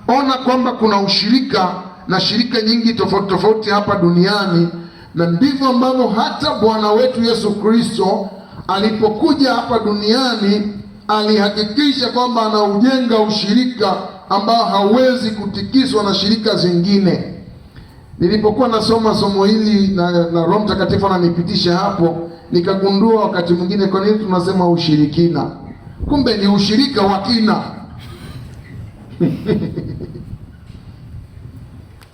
tunaona kwamba kuna ushirika na shirika nyingi tofauti tofauti hapa duniani, na ndivyo ambavyo hata Bwana wetu Yesu Kristo alipokuja hapa duniani alihakikisha kwamba anaujenga ushirika ambao hauwezi kutikiswa na shirika zingine. Nilipokuwa nasoma somo hili na Roho Mtakatifu ananipitisha hapo, nikagundua wakati mwingine kwa nini tunasema ushirikina. Kumbe ni ushirika wa kina.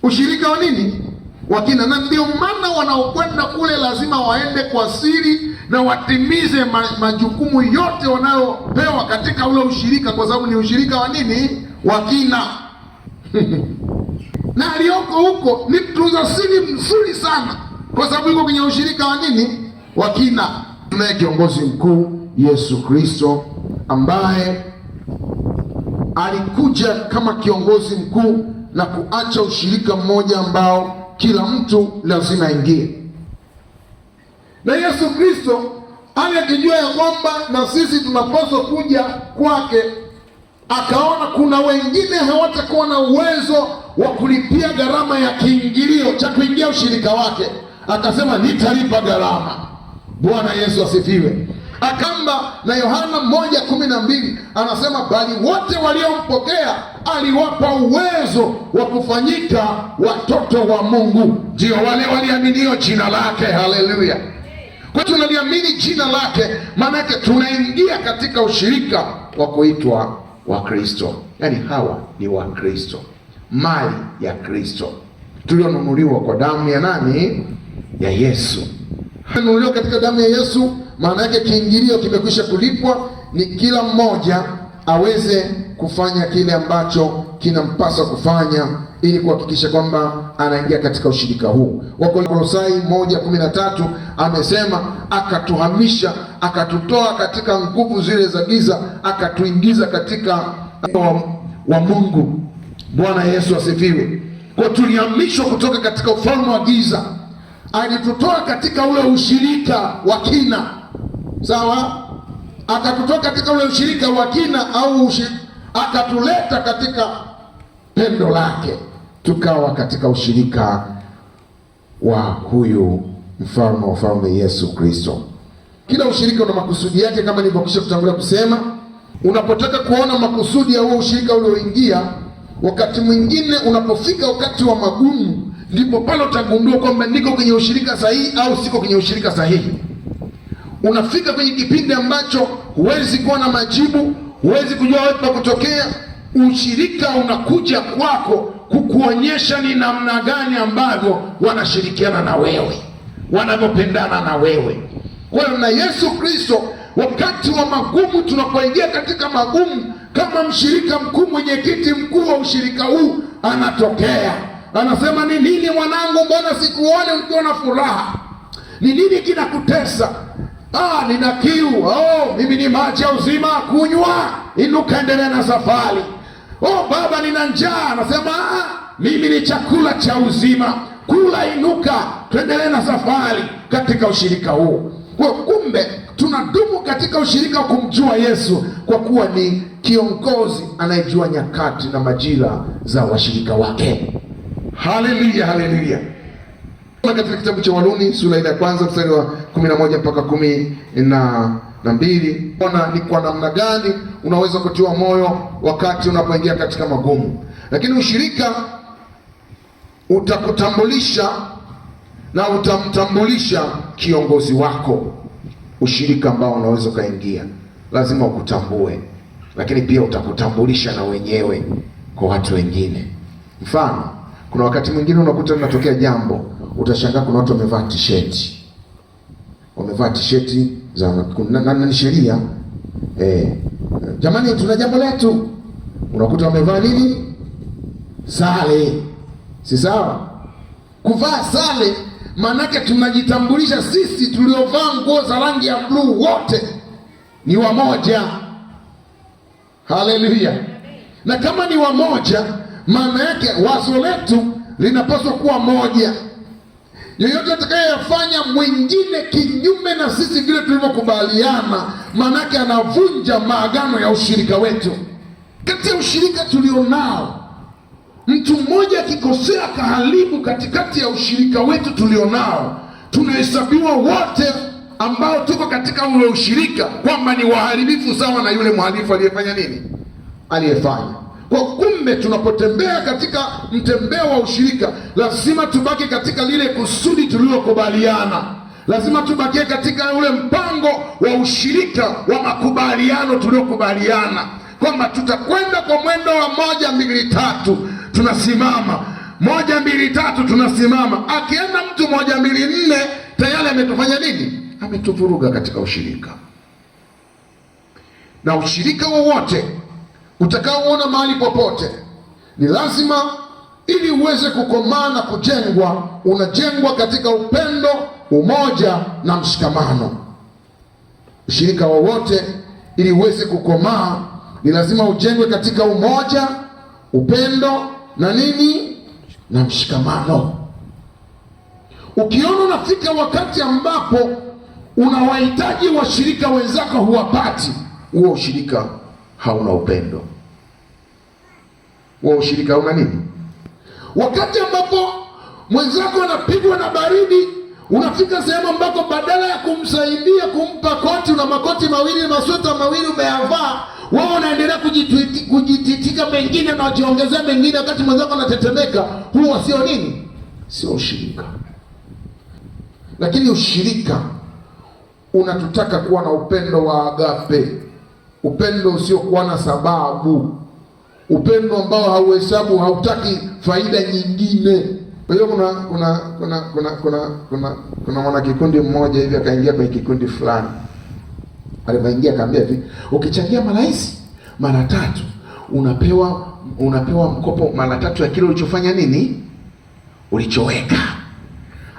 Ushirika wa nini? Wa kina. Na ndio maana wanaokwenda kule lazima waende kwa siri na watimize majukumu yote wanayopewa katika ule ushirika, kwa sababu ni ushirika wa nini? Wa kina. Na aliyoko huko ni mtunza siri mzuri sana, kwa sababu yuko kwenye ushirika wa nini? Wa kina. Tunaye kiongozi mkuu Yesu Kristo, ambaye alikuja kama kiongozi mkuu na kuacha ushirika mmoja ambao kila mtu lazima aingie. Na Yesu Kristo alikijua ya kwamba na sisi tunapaswa kuja kwake, akaona kuna wengine hawatakuwa na uwezo wa kulipia gharama ya kiingilio cha kuingia ushirika wake. Akasema nitalipa gharama. Bwana Yesu asifiwe. Akamba na Yohana 1:12 anasema bali wote waliompokea aliwapa uwezo wa kufanyika watoto wa Mungu, ndio wale waliaminio jina lake. Haleluya. Kwa tunaliamini jina lake, maana yake tunaingia katika ushirika wa kuitwa wa Kristo. Yaani hawa ni wa Kristo, mali ya Kristo, tulionunuliwa kwa damu ya nani? Ya Yesu. Nunuliwa katika damu ya Yesu, maana yake kiingilio kimekwisha kulipwa, ni kila mmoja aweze kufanya kile ambacho kinampasa kufanya ili kuhakikisha kwamba anaingia katika ushirika huu. Wakolosai 1:13 amesema akatuhamisha, akatutoa katika nguvu zile za giza, akatuingiza katika wa Mungu. Bwana Yesu asifiwe. Kwa tulihamishwa kutoka katika ufalme wa giza, alitutoa katika ule ushirika wa kina. Sawa? Akatutoa katika ule ushirika wa kina au akatuleta katika pendo lake, tukawa katika ushirika wa huyu mfalme wa falme Yesu Kristo. Kila ushirika una makusudi yake, kama nilivyokwisha kutangulia kusema. Unapotaka kuona makusudi ya huo ushirika ulioingia, wakati mwingine unapofika wakati wa magumu, ndipo pale utagundua kwamba niko kwenye ushirika sahihi au siko kwenye ushirika sahihi. Unafika kwenye kipindi ambacho huwezi kuwa na majibu, huwezi kujua wapi pa kutokea. Ushirika unakuja kwako kukuonyesha ni namna gani ambavyo wanashirikiana na wewe, wanavyopendana na wewe. Kwa hiyo na Yesu Kristo, wakati wa magumu, tunapoingia katika magumu, kama mshirika mkuu, mwenyekiti mkuu wa ushirika huu anatokea, anasema ni nini mwanangu, mbona sikuone ukiwa na furaha? Ni nini kinakutesa? Nina kiu. Mimi ni maji ya uzima, kunywa, inuka, endelea na safari. Baba, nina njaa. Anasema mimi ni chakula cha uzima, kula, inuka, tuendelee na safari katika ushirika huu. Kwa kumbe tunadumu katika ushirika wa kumjua Yesu, kwa kuwa ni kiongozi anayejua nyakati na majira za washirika wake. Haleluya, haleluya. Katika kitabu cha Warumi sura ya kwanza mstari wa 11 mpaka 12, ona ni kwa namna gani unaweza kutiwa moyo wakati unapoingia katika magumu. Lakini ushirika utakutambulisha na utamtambulisha kiongozi wako. Ushirika ambao unaweza ukaingia lazima ukutambue, lakini pia utakutambulisha na wenyewe kwa watu wengine. Mfano, kuna wakati mwingine unakuta linatokea jambo, utashangaa kuna watu wamevaa t-shirt. Wamevaa t-shirt za na sheria. Jamani, tuna jambo letu. Unakuta wamevaa nini? Sare. Si sawa? Kuvaa sare manake tunajitambulisha sisi tuliovaa nguo za rangi ya blue wote ni wamoja. Haleluya. Na kama ni wamoja, maana yake wazo letu linapaswa kuwa moja. Yeyote atakayefanya mwingine kinyume na sisi vile tulivyokubaliana, maana yake anavunja maagano ya ushirika wetu. Kati ya ushirika tulionao, mtu mmoja akikosea kaharibu katikati ya ushirika wetu tulionao, tunahesabiwa wote ambao tuko katika ule ushirika kwamba ni waharibifu sawa na yule mhalifu aliyefanya nini? Aliyefanya. Kwa kumbe, tunapotembea katika mtembeo wa ushirika, lazima tubaki katika lile kusudi tulilokubaliana. Lazima tubakie katika ule mpango wa ushirika wa makubaliano tuliokubaliana kwamba tutakwenda kwa mwendo wa 1 2 3 tunasimama, 1 2 3 tunasimama. Akienda mtu 1 2 4 tayari ametufanya nini? Ametuvuruga katika ushirika. Na ushirika wowote utakaoona mahali popote, ni lazima, ili uweze kukomaa na kujengwa, unajengwa katika upendo, umoja na mshikamano. Ushirika wowote ili uweze kukomaa, ni lazima ujengwe katika umoja, upendo na nini? Na mshikamano. Ukiona unafika wakati ambapo unawahitaji washirika wenzako huwapati, huo ushirika hauna upendo. Huo ushirika hauna nini? Wakati ambapo mwenzako anapigwa na baridi, unafika sehemu ambako badala ya kumsaidia kumpa koti, una makoti mawili, masweta mawili umeyavaa, wewe unaendelea kujititika mengine na ujiongezea mengine wakati mwenzako anatetemeka. Huo sio nini? Sio ushirika. Lakini ushirika unatutaka kuwa na upendo wa agape, upendo usiokuwa na sababu, upendo ambao hauhesabu, hautaki faida nyingine. Kwa hiyo kuna mwana kikundi mmoja hivi akaingia kwenye kikundi fulani. Alipoingia akaambia hivi, ukichangia marais mara 3 unapewa mkopo mara 3 ya kile ulichofanya nini? Ulichoweka.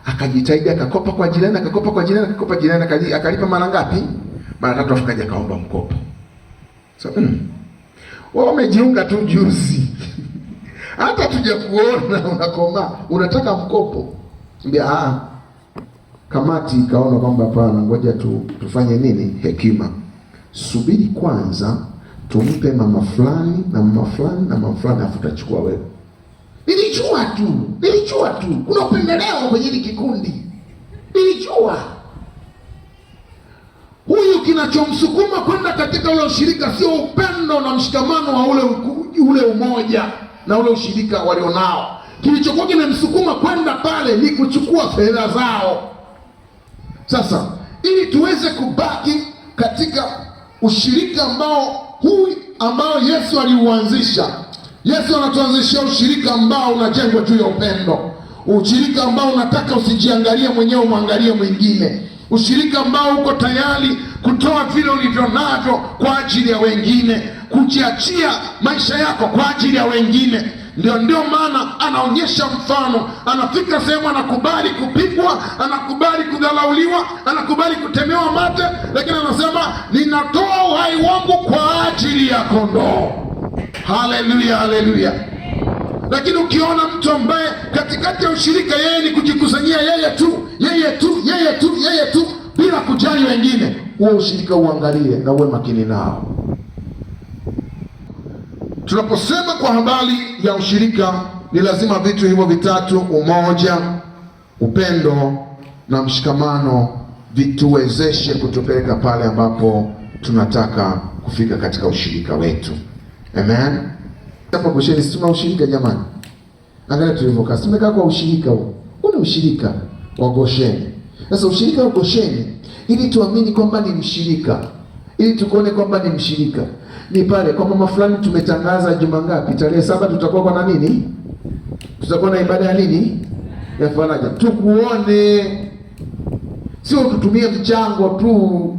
Akajitahidi akakopa kwa jirani, akalipa mara ngapi? Mara 3, afikaje akaomba mkopo. So, wao wamejiunga tu juzi. Hata tuja kuona unakoma, unataka mkopo. Mbia kamati ikaona kwamba hapana, ngoja tufanye nini? Hekima. Subiri kwanza tumpe mama fulani na mama fulani na mama fulani, afu tutachukua wewe. Nilijua tu kuna upendeleo kwenye hili kikundi. Nilijua huyu kinachomsukuma kwenda katika ule ushirika sio upendo na mshikamano wa ule umoja na ule ushirika walionao. Kilichokuwa kimemsukuma kwenda pale ni kuchukua fedha zao. Sasa ili tuweze kubaki katika ushirika ambao Yesu aliuanzisha, Yesu anatuanzishia ushirika ambao unajengwa juu ya upendo, ushirika ambao unataka usijiangalie mwenyewe, umwangalie mwingine, ushirika ambao uko tayari kutoa vile ulivyo navyo kwa ajili ya wengine, kujiachia maisha yako kwa ajili ya wengine. Ndio maana anaonyesha mfano. Anafika sehemu anakubali kupigwa, anakubali kudhalauliwa, anakubali kutemewa mate, lakini anasema ninatoa uhai wangu kwa ajili ya kondoo. Haleluya, haleluya. Lakini ukiona mtu ambaye katikati ya ushirika yeye ni kujikusanyia yeye tu bila kujali wengine, huo ushirika uangalie na uwe makini nao. Tunaposema kwa habari ya ushirika, ni lazima vitu hivyo vitatu, umoja, upendo na mshikamano, vituwezeshe kutupeleka pale ambapo tunataka kufika katika ushirika wetu. Amen. Hapa Gosheni si tuna ushirika jamani? Angalia tulivyokaa. Tumekaa kwa ushirika huu. Huu ni ushirika wa Gosheni. Sasa ushirika wa Gosheni, ili tuamini kwamba ni mshirika, ili tukuone kwamba ni mshirika, ni pale kwa mama fulani tumetangaza juma ngapi? Tarehe 7 tutakuwa kwa nini? Tutakuwa na ibada ya nini? Ya faraja. Tukuone. Sio tutumie mchango tu.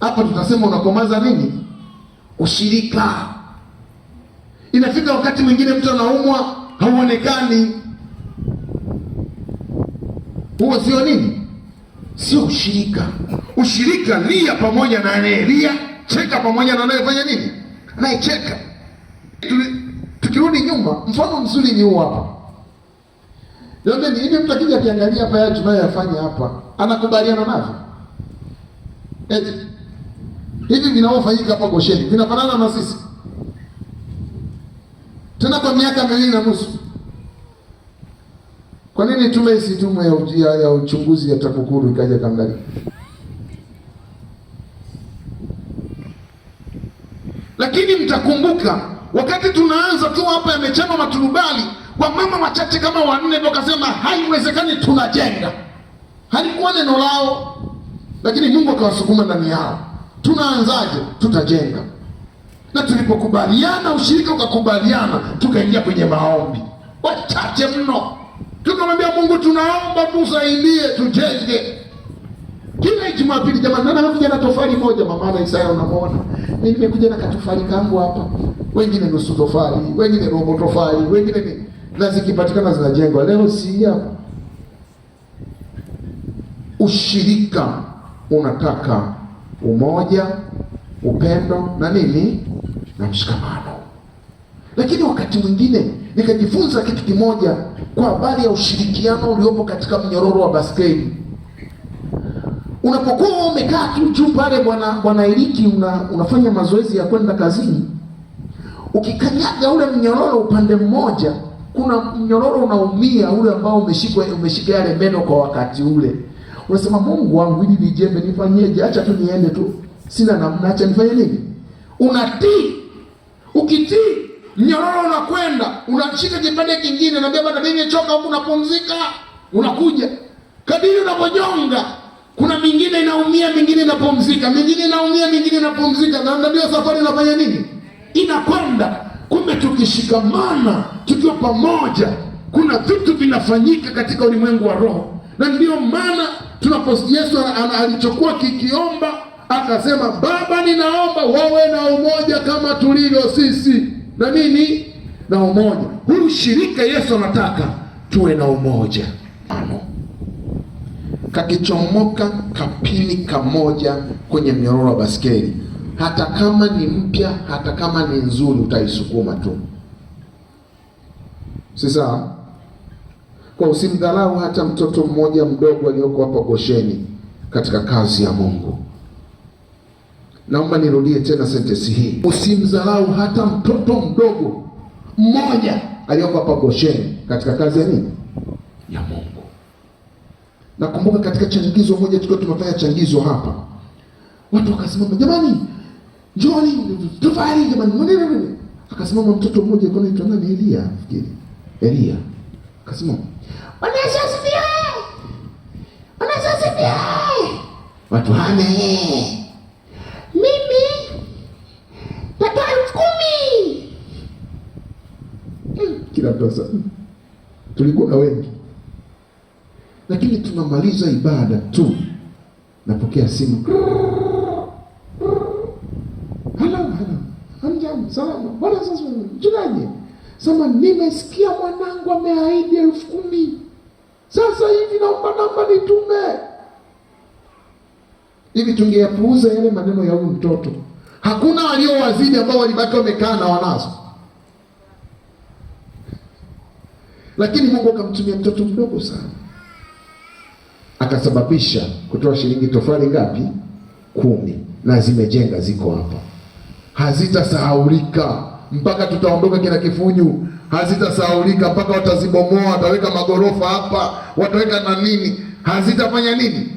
Hapa tutasema unakomaza nini? Ushirika. Inafika wakati mwingine mtu anaumwa, hauonekani. Huo sio nini? Sio ushirika. Ushirika lia pamoja na anayelia, cheka pamoja na anayefanya nini? Anayecheka. Tukirudi nyuma, mfano mzuri ni huu hapa. Jamani, hivi mtu akija kiangalia hapa ya tunayoyafanya hapa, anakubaliana navyo? Hivi vinavyofanyika hapa Gosheni vinafanana na sisi? tena kwa miaka 2.5. Kwa nini tume isitumwe ya uchunguzi ya TAKUKURU ikaja kaangalia? Lakini mtakumbuka wakati tunaanza tu hapa yamechama maturubali, kwa mama wachache kama 4 ndio kasema haiwezekani, tunajenga. Halikuwa neno lao, lakini Mungu akawasukuma ndani yao. Tunaanzaje? Tutajenga. Na tulipokubaliana, ushirika ukakubaliana, tukaingia kwenye maombi. Wachache mno. Tukamwambia Mungu, tunaomba tusaidie tujenge. Kila Jumapili, jamani, nani anakuja na tofali moja? Mama na Isaya unamwona. Mimi nimekuja na katofali kangu hapa. Wengine nusu tofali, wengine robo tofali, wengine ni na zikipatikana zinajengwa. Leo si hapa. Ushirika unataka umoja, upendo na nini? Na mshikamano. Lakini wakati mwingine nikajifunza kitu kimoja kwa habari ya ushirikiano uliopo katika mnyororo wa baskeli. Unapokuwa umekaa tu juu pale bwana Eliki unafanya mazoezi ya kwenda kazini, ukikanyaga ule mnyororo upande mmoja, kuna mnyororo unaumia ule ambao umeshika yale meno kwa wakati ule. Unasema, Mungu wangu, hili lijembe nifanyeje? Acha tu niende tu. Sina namna, acha nifanye nini? Unatii. Ukitii, mnyororo unakwenda, unashika kipande kingine, na baba mimi nimechoka huku, napumzika. Unakuja. Kadiri unaponyonga, kuna mingine inaumia, mingine inapumzika, mingine inaumia, mingine inapumzika, na ndio safari inafanya nini? Inakwenda. Kumbe tukishikamana, tukiwa pamoja, kuna vitu vinafanyika katika ulimwengu wa roho. Na ndio maana Yesu alichokuwa kikiomba akasema, Baba, ninaomba wawe na umoja kama tulivyo sisi. Na nini? Na umoja. Huu shirika Yesu anataka tuwe na umoja. Kakichomoka kapini kamoja kwenye mnyororo wa baskeli, hata kama ni mpya, hata kama ni nzuri, utaisukuma tu. Sasa kwa usimdharau hata mtoto mmoja mdogo aliyoko hapa Gosheni katika kazi ya Mungu. Naomba nirudie tena sentensi hii. Usimdharau hata mtoto mdogo mmoja aliyoko hapa Gosheni katika kazi ya nini? Ya Mungu. Nakumbuka katika changizo moja tulikuwa tumefanya changizo hapa. Watu wakasimama, jamani, njoni tufanye jamani. Akasimama mtoto mmoja kwa anaitwa nani? Elia, nafikiri. Elia. Akasimama. Wanasasifiwe! Watu hane. Mimi tata 10,000. Kila pesa. Tulikuwa na wengi. Lakini tunamaliza ibada tu, napokea simu. Hello. Hamjambo, salama. Bwana sasa mchungaji. Sema, nimesikia mwanangu ameahidi 10,000. Sasa hivi naomba namba nitume. Hivi tungeyapuuza yale maneno ya huyu mtoto. Hakuna waliowazidi ambao walibaki wamekaa na wanazo. Lakini Mungu akamtumia mtoto mdogo sana, akasababisha kutoa shilingi tofali ngapi? 10. Na zimejenga, ziko hapa, hazitasahaulika mpaka tutaondoka kina Kifunyu. Hazitasahaulika mpaka watazibomoa, wataweka magorofa hapa, wataweka na nini, hazitafanya nini?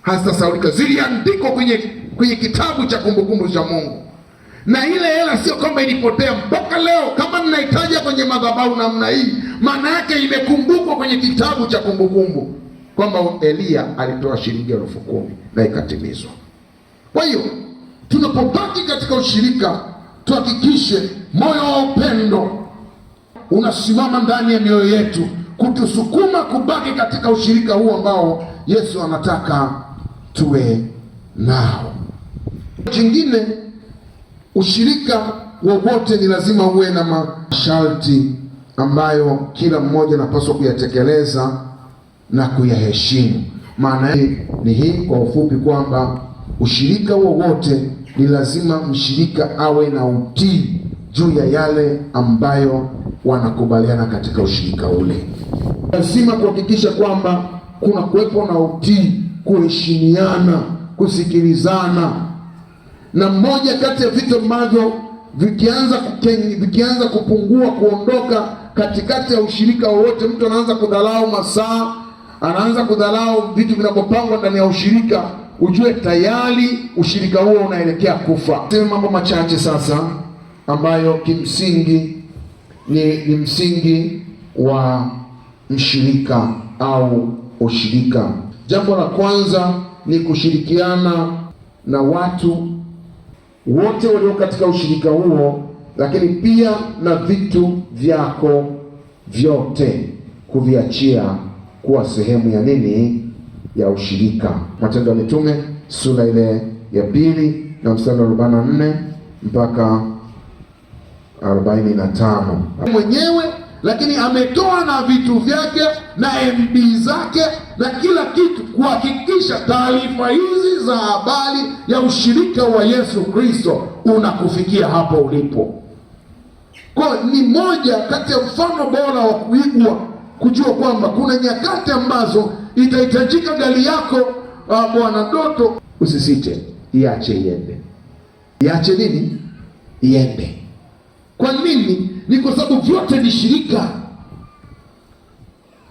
Hazitasahaulika. Ziliandikwa kwenye kitabu cha kumbukumbu cha Mungu. Na ile hela sio kwamba ilipotea, mpaka leo kama mnahitaji kwenye madhabahu namna hii, maana yake imekumbukwa kwenye kitabu cha kumbukumbu kwamba Elia alitoa shilingi 10,000 na ikatimizwa. Kwa hiyo tunapobaki katika ushirika, tuhakikishe moyo wa upendo unasimama ndani ya mioyo yetu kutusukuma kubaki katika ushirika huu ambao Yesu anataka tuwe nao. Jingine, ushirika wowote ni lazima uwe na masharti ambayo kila mmoja anapaswa kuyatekeleza na kuyaheshimu. Maana ni hii kwa ufupi, kwamba ushirika wowote ni lazima mshirika awe na utii juu ya yale ambayo wanakubaliana katika ushirika ule. Lazima kuhakikisha kwamba kuna kuwepo na utii, kuheshimiana, kusikilizana. Na mmoja kati ya vitu ambavyo vikianza kupungua, kuondoka katikati ya ushirika wowote, mtu anaanza kudharau masaa, anaanza kudharau vitu vinavyopangwa ndani ya ushirika, ujue tayari ushirika huo unaelekea kufa. Sema mambo machache sasa ambayo kimsingi ni msingi wa mshirika au ushirika. Jambo la kwanza ni kushirikiana na watu wote walio katika ushirika huo, lakini pia na vitu vyako vyote kuviachia kuwa sehemu ya nini? Ya ushirika. Matendo ya Mitume sura ile ya 2 na mstari wa 44 mpaka 45. Mwenyewe lakini ametoa na vitu vyake na MB zake na kila kitu kuhakikisha taarifa hizi za habari ya ushirika wa Yesu Kristo unakufikia hapo ulipo. Kwa ni moja kati ya mfano bora wa kuigwa, kujua kwamba kuna nyakati ambazo itahitajika gari yako. Bwana Doto, usisite, iache iende. Iache nini? Iende. Kwa nini? Ni kwa sababu vyote ni shirika,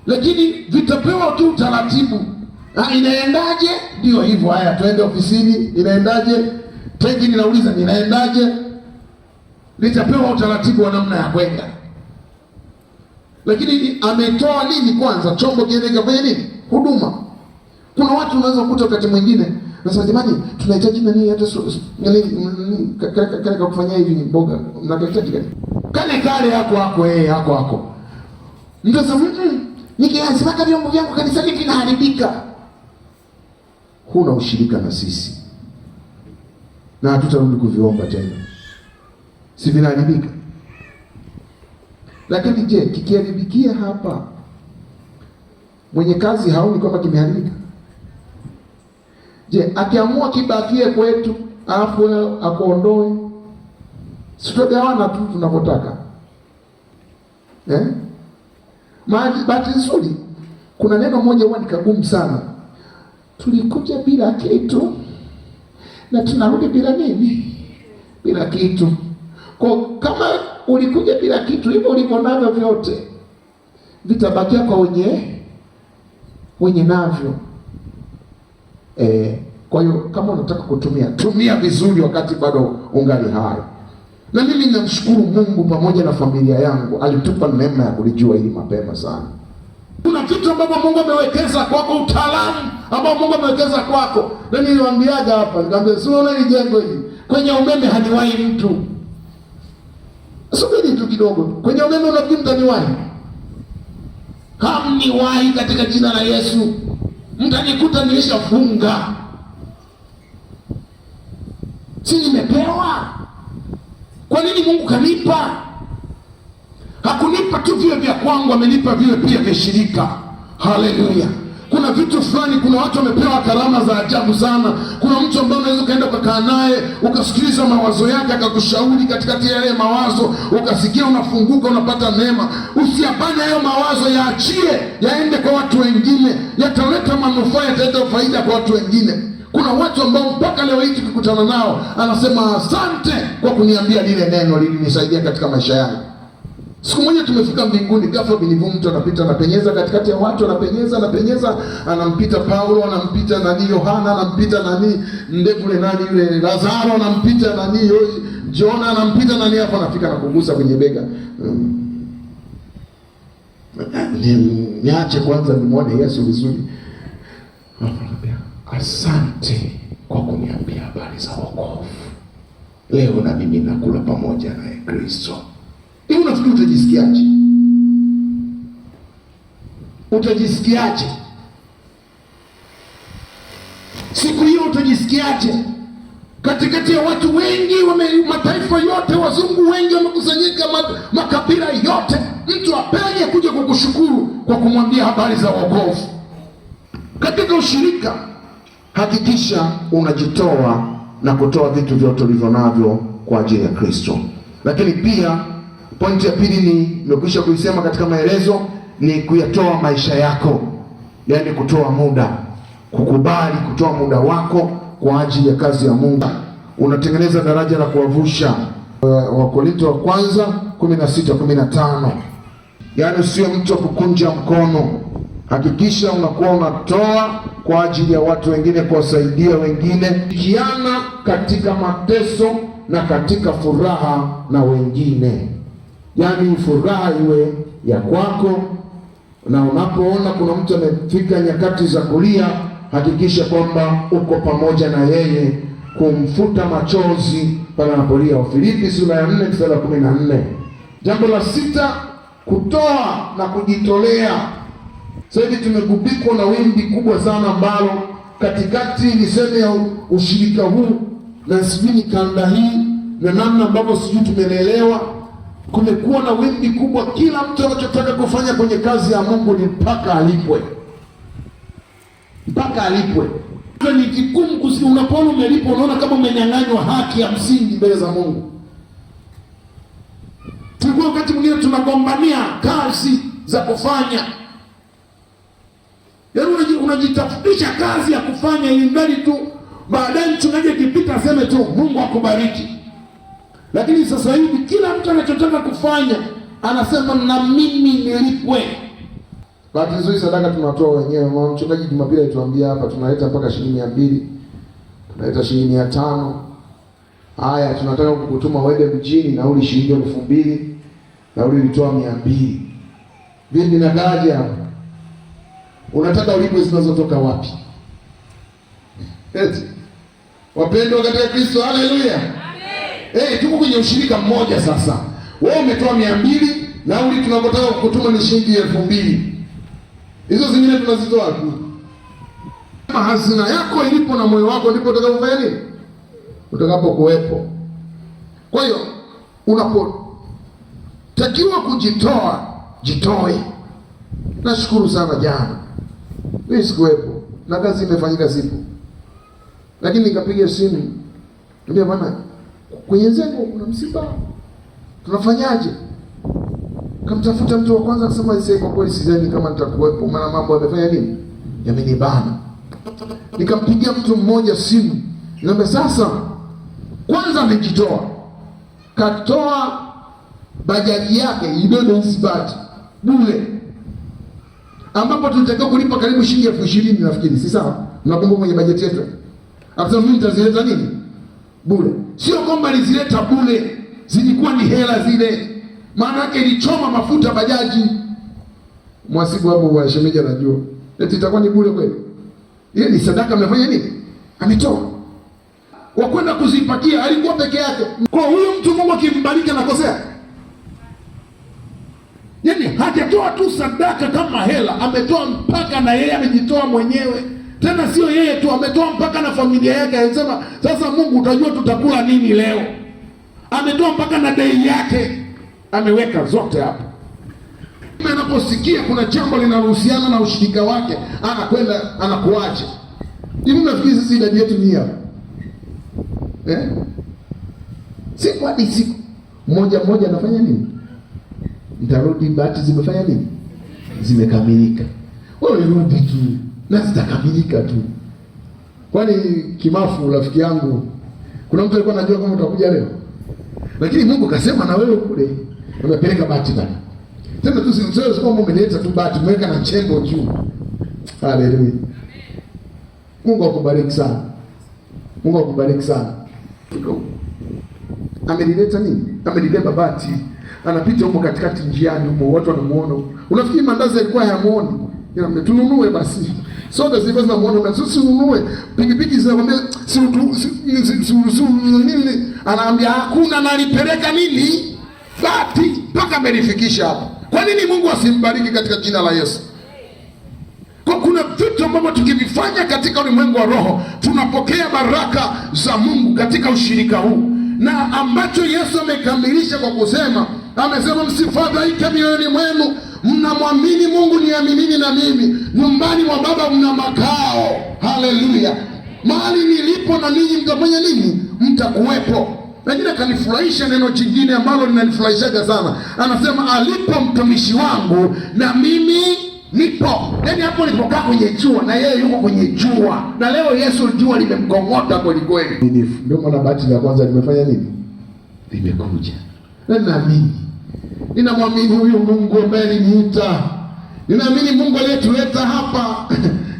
lakini vitapewa tu utaratibu. Inaendaje? Ndio hivyo. Haya, twende ofisini. Inaendaje? Tengi ninauliza, inaendaje? Litapewa utaratibu wa namna ya kwenda. Lakini ametoa nini kwanza? Chombo kiende kafanya nini? Huduma. Kuna watu unaweza kukuta wakati mwingine nasema, jamani, tunahitaji nani hata kale kufanyia hivi mboga, mnahitaji gani? Kale yako. Mtu sasa nikiazimaka vyombo vyangu kanisani vinaharibika. Huna ushirika na sisi, na hatutarudi kuviomba tena. Si vinaharibika? Lakini je, kikiharibikia hapa, mwenye kazi haoni kwamba kimeharibika? Je, akiamua kibakie kwetu alafu akuondoe, sitagawana tu tunavyotaka bahati nzuri, kuna neno moja huwa nikagumu sana: tulikuja bila kitu na tunarudi bila nini? Bila kitu. Kwa kama ulikuja bila kitu, hivyo ulivyo navyo vyote vitabakia kwa wenye navyo. Kwa hiyo kama unataka tumia vizuri wakati bado ungali hai. Na mimi namshukuru Mungu pamoja na familia yangu, alitupa neema ya kulijua hili mapema sana. Kuna vitu ambavyo Mungu amewekeza kwako, utaalamu ambao Mungu amewekeza kwako. Na niliwaambiaga hapa, nikamwambia sio ile jengo hili kwenye umeme haniwahi mtu. Subiri tu kidogo. Kwenye umeme unafikiri mtaniwahi? Hamniwahi katika jina la Yesu. Mtanikuta nilishafunga. Si nimepewa? Kwa nini Mungu kanipa? Hakunipa tu vile vya kwangu, amenipa vile pia vya shirika. Haleluya. Kuna vitu fulani, kuna watu wamepewa karama za ajabu sana. Kuna mtu ambaye unaweza kaenda ukakaa naye ukasikiliza mawazo yake, akakushauri katikati ya yale mawazo, ukasikia unafunguka, unapata neema. Usiyabane hayo mawazo, yaachie yaende kwa watu wengine, yataleta manufaa, yataleta faida kwa watu wengine. Kuna watu ambao mpaka leo hii tukikutana nao anasema asante kwa kuniambia lile neno, lilinisaidia katika maisha yangu. Siku moja tumefika mbinguni, ghafla binivu mtu anapita, anapenyeza katikati ya watu, anapenyeza, anampita Paulo, anampita nani Yohana, anampita nani ndevu le nani yule Lazaro, anampita nani Jona, anampita nani, hapo anafika na kugusa kwenye bega. Niache kwanza nimuone Yesu vizuri. Asante kwa kuniambia habari za wokovu. Leo na mimi nakula pamoja na Kristo. Hivi unafikiri utajisikiaje? Utajisikiaje? Siku hiyo utajisikiaje? Katikati ya watu wengi, mataifa yote, wazungu wengi wamekusanyika, makabila yote, mtu apenye kuja kukushukuru kwa kumwambia habari za wokovu. Katika ushirika, hakikisha unajitoa na kutoa vitu vyote ulivyo navyo kwa ajili ya Kristo. Lakini pia pointi ya pili nimekwisha kuisema katika maelezo, ni kuyatoa maisha yako, yaani kutoa muda, kukubali kutoa muda wako kwa ajili ya kazi ya Mungu. Unatengeneza daraja la kuwavusha Wakorintho wa kwanza 16:15. Yaani sio mtu wa kukunja mkono. Hakikisha unakuwa unatoa kwa ajili ya watu wengine, kuwasaidia wengine, kiana katika mateso na katika furaha na wengine. Yaani furaha iwe ya kwako, na unapoona kuna mtu amefika nyakati za kulia, hakikisha kwamba uko pamoja na yeye kumfuta machozi pale anapolia. Wafilipi sura ya 4 mstari wa 14. Jambo la 6, kutoa na kujitolea. Sasa hivi tumegubikwa na wimbi kubwa sana ambalo katikati niseme ya ushirika huu na sijui ni kanda hii na namna ambavyo sijui tumelelewa, kumekuwa na wimbi kubwa. Kila mtu anachotaka kufanya kwenye kazi ya Mungu ni mpaka alipwe, mpaka alipwe. Ni vigumu kusikia. Unapoona umelipwa, unaona kama umenyang'anywa haki ya msingi mbele za Mungu. Tulikuwa wakati mwingine tunagombania kazi za kufanya, yaani unajitafutisha kazi ya kufanya ili mradi tu baadaye mchungaji akipita aseme tu Mungu akubariki. Lakini sasa hivi kila mtu anachotaka kufanya anasema na mimi nilipwe. Bahati nzuri sadaka tunatoa wenyewe. Mchungaji Jumapili alituambia hapa tunaleta mpaka shilingi 200, tunaleta shilingi 500. Haya, tunataka kukutuma uende mjini, nauli shilingi 2000, nauli ilitoa 200. Vipi na gaja hapa? Unataka ulipwe zinazotoka wapi? Eti wapendwa katika Kristo, haleluya. Tuko kwenye ushirika mmoja sasa. Wewe umetoa 200, nauli tunapotaka kukutuma ni shilingi 2000. Hizo zingine tunazitoa wapi? Kama hazina yako ilipo na moyo wako ndipo utakapofanya nini? Utakapokuwepo. Kwa hiyo unapotakiwa kujitoa, jitoe. Nashukuru sana jana mimi sikuwepo na kazi imefanyika sipo, lakini nikapiga simu niambia bwana, kwenye zengo kuna msiba, tunafanyaje? Kamtafuta mtu wa kwanza akasema sasa kwa kweli sidhani kama nitakuwepo, maana mambo yamefanya nini, yamenibana. Nikampigia mtu mmoja simu, niambia sasa, kwanza amejitoa, katoa bajaji yake ibebe isibati bure, ambapo tulitakiwa kulipa karibu shilingi 20,000 nafikiri, si sawa? Mnakumbuka kwenye bajeti yetu akasema mimi nitazileta nini bure. Sio kwamba nilizileta bure, zilikuwa ni hela zile, maana yake ilichoma mafuta bajaji. Mwasibu hapo wa shemeji anajua eti itakuwa ni bure kweli? Ile ni sadaka. Amefanya nini? Ametoa. Kwa kwenda kuzipakia alikuwa peke yake. Kwa huyo mtu Mungu akimbariki anakosea? Yaani hajatoa tu sadaka kama hela, ametoa mpaka na yeye amejitoa mwenyewe. Tena sio yeye tu, ametoa mpaka na familia yake. Anasema sasa Mungu utajua tutakula nini leo. Ametoa mpaka na dai yake, ameweka zote hapo. Anaposikia kuna jambo linalohusiana na ushirika wake, anakwenda anakuacha. Hivi nafikiri sisi idadi yetu ni hapa. Siku hadi siku mmoja anafanya nini? Nitarudi bahati zimefanya nini? Zimekamilika. Wewe rudi tu na zitakamilika tu. Kwani Kimafu rafiki yangu, kuna mtu alikuwa anajua kama utakuja leo? Lakini Mungu kasema na wewe kule umepeleka bahati bana. Tena tu sio kama umeleta tu bahati, umeweka na chembo juu. Haleluya. Mungu akubariki sana. Mungu akubariki sana. Amelileta nini? Amelibeba bahati. Anapita huko katikati njiani huko, watu wanamuona. Unafikiri mandazi yalikuwa hayamuoni? Yeye tununue basi. Soda zilikuwa zinamuona, na sisi tununue. Pikipiki zinakwambia si nini? Anaambia hakuna, nalipeleka nini? Bahati mpaka amelifikisha hapo. Kwa nini Mungu asimbariki katika jina la Yesu? Kwa kuna vitu ambavyo tukivifanya katika ulimwengu wa roho, tunapokea baraka za Mungu katika ushirika huu. Na ambacho Yesu amekamilisha kwa kusema, amesema msifadhaike mioyoni mwenu, mnamwamini Mungu niaminini na mimi. Nyumbani mwa Baba mna makao. Haleluya. Mahali nilipo na ninyi mtafanya nini? Mtakuwepo. Lakini akanifurahisha neno jingine ambalo linanifurahishaga sana. Anasema alipo mtumishi wangu na mimi nipo. Yaani hapo nilipokaa kwenye jua na yeye yuko kwenye jua. Na leo Yesu jua limemkong'ota kweli kweli. Ndio maana bahati la kwanza limefanya nini? limekuja. Na ninaamini, ninamwamini huyu Mungu ambaye aliniita. Ninaamini Mungu aliyetuleta hapa.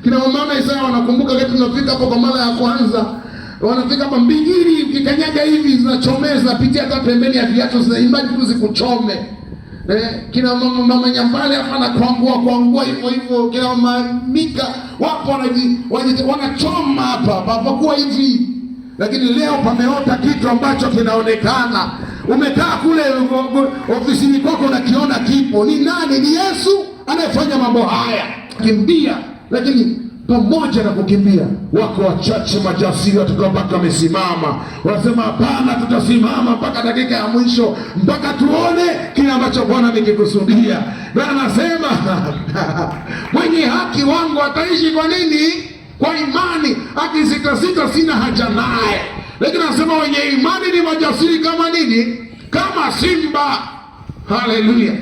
Kina mama Isaya wanakumbuka wakati tunafika hapo kwa mara ya kwanza. Wanafika hapa mbigiri, ukikanyaga hivi zinachomea, zinapitia hata pembeni ya viatu, zinaimbaji tu zikuchome. Kina mama Nyambale hapa na kuangua hivyo, kina mama Mika wapo wanachoma hapa papakuwa hivi. Lakini leo pameota kitu ambacho kinaonekana. Umekaa kule ofisini kwako unakiona kipo. Ni nani? Ni Yesu anayefanya mambo haya. Kimbia. Lakini pamoja na kukimbia, wako wachache majasiri watakabaki wamesimama. Wanasema hapana, tutasimama mpaka dakika ya mwisho, mpaka tuone kile ambacho Bwana amekikusudia. Na anasema mwenye haki wangu ataishi kwa nini? Kwa imani. Akisitasita sina haja naye. Lakini anasema wenye imani ni majasiri kama nini? Kama simba. Haleluya.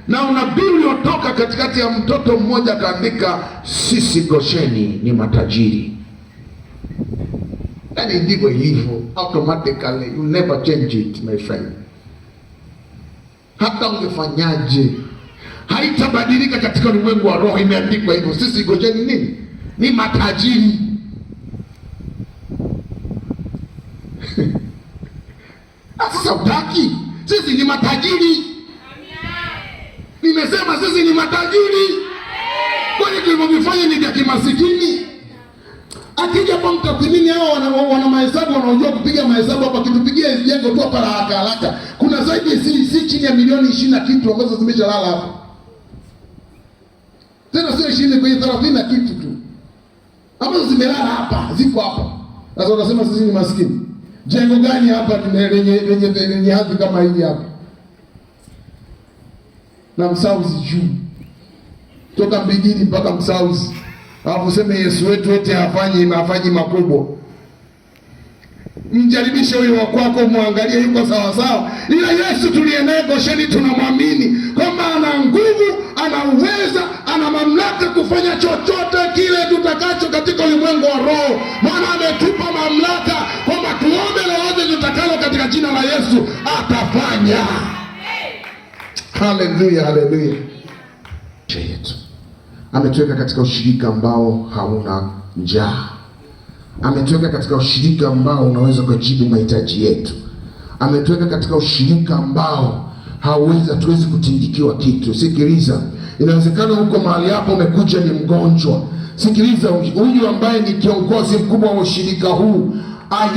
Na unabii uliotoka katikati ya mtoto mmoja akaandika, sisi Gosheni ni matajiri. Yani ndivyo hivyo, automatically, you never change it my friend. Hata ungefanyaje haitabadilika katika ulimwengu wa roho. Imeandikwa hivyo, sisi Gosheni nini? Ni matajiri. Sasa utaki, sisi ni matajiri. Nimesema sisi ni matajiri. Kwani tulivyofanya ni vya kimasikini? Akija kwa mtathmini hao wana mahesabu, wanaojua kupiga mahesabu hapa, kitupigia hizo jengo tu hapa haraka. Kuna zaidi si chini ya milioni 20 na kitu ambazo zimeshalala hapa. Tena sio 20, kwenye 30 na kitu tu ambazo zimelala hapa, ziko hapa. Sasa wanasema sisi ni maskini. Jengo gani hapa lenye hadhi kama hii hapa? Na Msauzi juu, toka Mbigini mpaka Msauzi. Alafu sema Yesu wetu wote hafanyi makubwa. Mjaribishe huyo wa kwako, muangalie yuko sawa sawa. Ila Yesu tuliye naye Gosheni tunamwamini kwamba ana nguvu, ana uweza, ana mamlaka kufanya chochote kile tutakacho katika ulimwengu wa roho. Maana ametupa mamlaka kwamba tuombe lolote tutakalo katika jina la Yesu atafanya. Haleluya, haleluya. Yetu ametuweka katika ushirika ambao hauna njaa. Ametuweka katika ushirika ambao unaweza kujibu mahitaji yetu. Ametuweka katika ushirika ambao hatuwezi kutindikiwa kitu. Sikiliza, inawezekana huko mahali hapo umekuja ni mgonjwa. Sikiliza, huyu ambaye ni kiongozi mkubwa wa ushirika huu,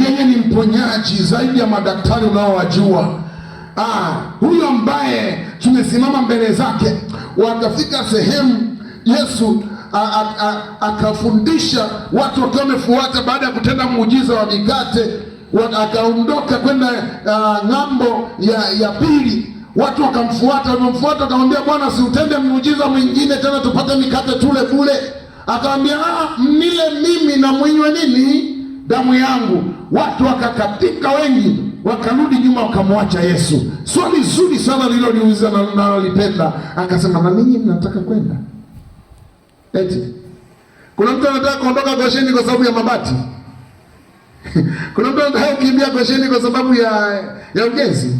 yeye ni mponyaji zaidi ya madaktari unaowajua. Huyu ambaye tumesimama mbele zake, wakafika sehemu Yesu akafundisha watu wakiwa wamefuata, baada ya kutenda muujiza wa mikate, akaondoka kwenda ng'ambo ya pili. Watu wakamfuata, akamwambia, Bwana, si utende muujiza mwingine tena tupate mikate tule bure. Akamwambia, mnile mimi na mwinywe nini? Damu yangu. Watu wakakatika wengi, wakarudi nyuma, wakamwacha Yesu. Swali zuri sana lililoniuliza na nalipenda. Akasema, na ninyi mnataka kwenda? Eti kuna mtu anataka kuondoka Gosheni kwa sababu ya mabati? Kuna mtu anataka kukimbia Gosheni kwa sababu ya ujenzi?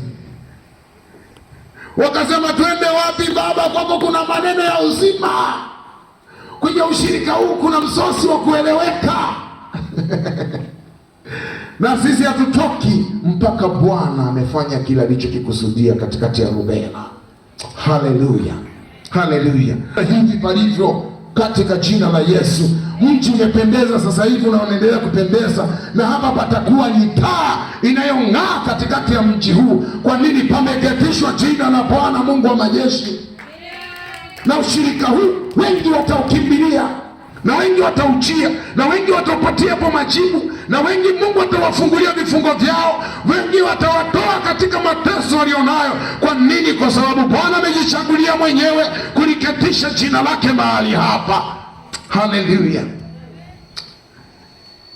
Wakasema, twende wapi Baba? Kwako kuna maneno ya uzima. Kwenye ushirika huu kuna msosi wa kueleweka. Na sisi hatutoki mpaka Bwana amefanya kila alichokikusudia katikati ya Rubela. Haleluya, haleluya. Hivi palivyo katika jina la Yesu. Mji umependeza sasa hivi na unaendelea kupendeza, na hapa patakuwa ni taa inayong'aa katikati ya mji huu. Kwa nini? Pameketishwa jina la Bwana Mungu wa majeshi. Na ushirika huu wengi wataukimbilia, na wengi wataujia, na wengi wataupatia hapo majibu, na wengi Mungu atawafungulia vifungo vyao, wengi watawatoa katika mateso walionayo. Kwa nini? Kwa sababu Bwana amejichagulia mwenyewe kuliketisha jina lake mahali hapa. Haleluya.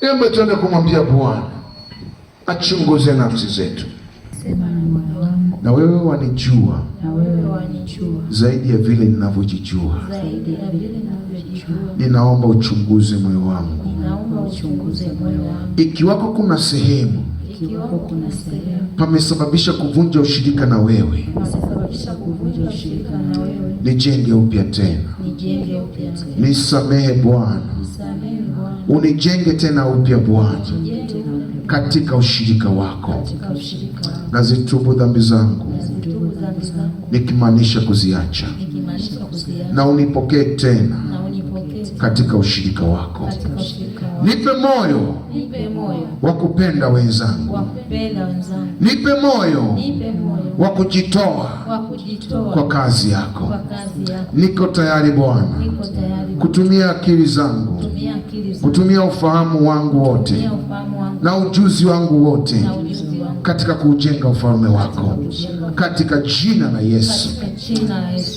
Hebu tuende kumwambia Bwana achunguze nafsi zetu. Na wewe wanijua zaidi ya vile ninavyojijua. Ninaomba uchunguze moyo wangu. Ikiwako kuna sehemu ikiwapo kuna sehemu pamesababisha kuvunja ushirika na wewe, nijenge upya tena. Nisamehe Bwana, unijenge tena upya Bwana katika ushirika wako. Nazitubu dhambi zangu nikimaanisha kuziacha, na unipokee tena katika ushirika wako. Nipe moyo wa kupenda wenzangu, nipe moyo wa kujitoa kwa kazi yako. Niko tayari Bwana kutumia akili zangu, kutumia ufahamu wangu wote na ujuzi wangu wote katika kujenga ufalme wako, katika jina la Yesu.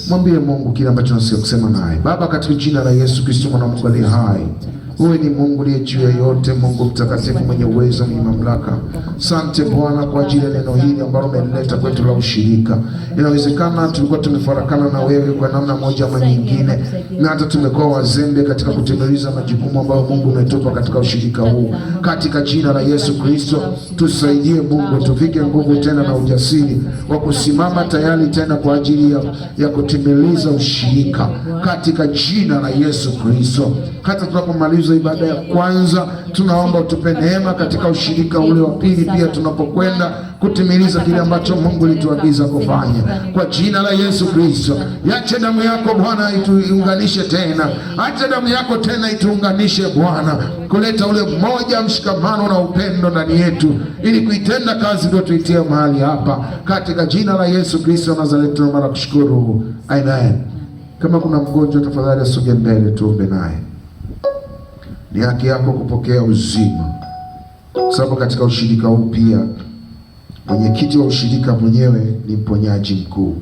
Mwambie Mungu kile ambacho unasikia kusema naye. Baba, katika jina la Yesu Kristo mwana wa Mungu aliye hai, wewe ni Mungu aliye juu ya yote, Mungu mtakatifu, mwenye uwezo, mwenye mamlaka. Asante Bwana kwa ajili ya neno hili ambalo umeleta kwetu la ushirika. Inawezekana tulikuwa tumefarakana na wewe kwa namna moja ama nyingine, na hata tumekuwa wazembe katika kutekeleza majukumu ambayo Mungu umetupa katika ushirika huu. Katika jina la Yesu Kristo tusaidie Mungu, tuvike nguvu tena na ujasiri wa kusimama tayari tena kwa ajili ya kutekeleza ushirika katika jina la Yesu Kristo. Hata tunapomaliza ibada ya kwanza, tunaomba utupe neema katika ushirika ule wa pili pia tunapokwenda kutimiliza kile ambacho Mungu alituagiza kufanya. Kwa jina la Yesu Kristo, yache damu yako Bwana ituunganishe tena. Acha damu yako tena ituunganishe Bwana, kuleta ule mmoja, mshikamano na upendo ndani yetu, ili kuitenda kazi ndio tuitie mahali hapa, katika jina la Yesu Kristo Nazareti tunaomba na kushukuru. Amen. Kama kuna mgonjwa, tafadhali asogee mbele tuombe naye. Ni haki yako kupokea uzima, sababu katika ushirika huu pia mwenyekiti wa ushirika mwenyewe ni mponyaji mkuu.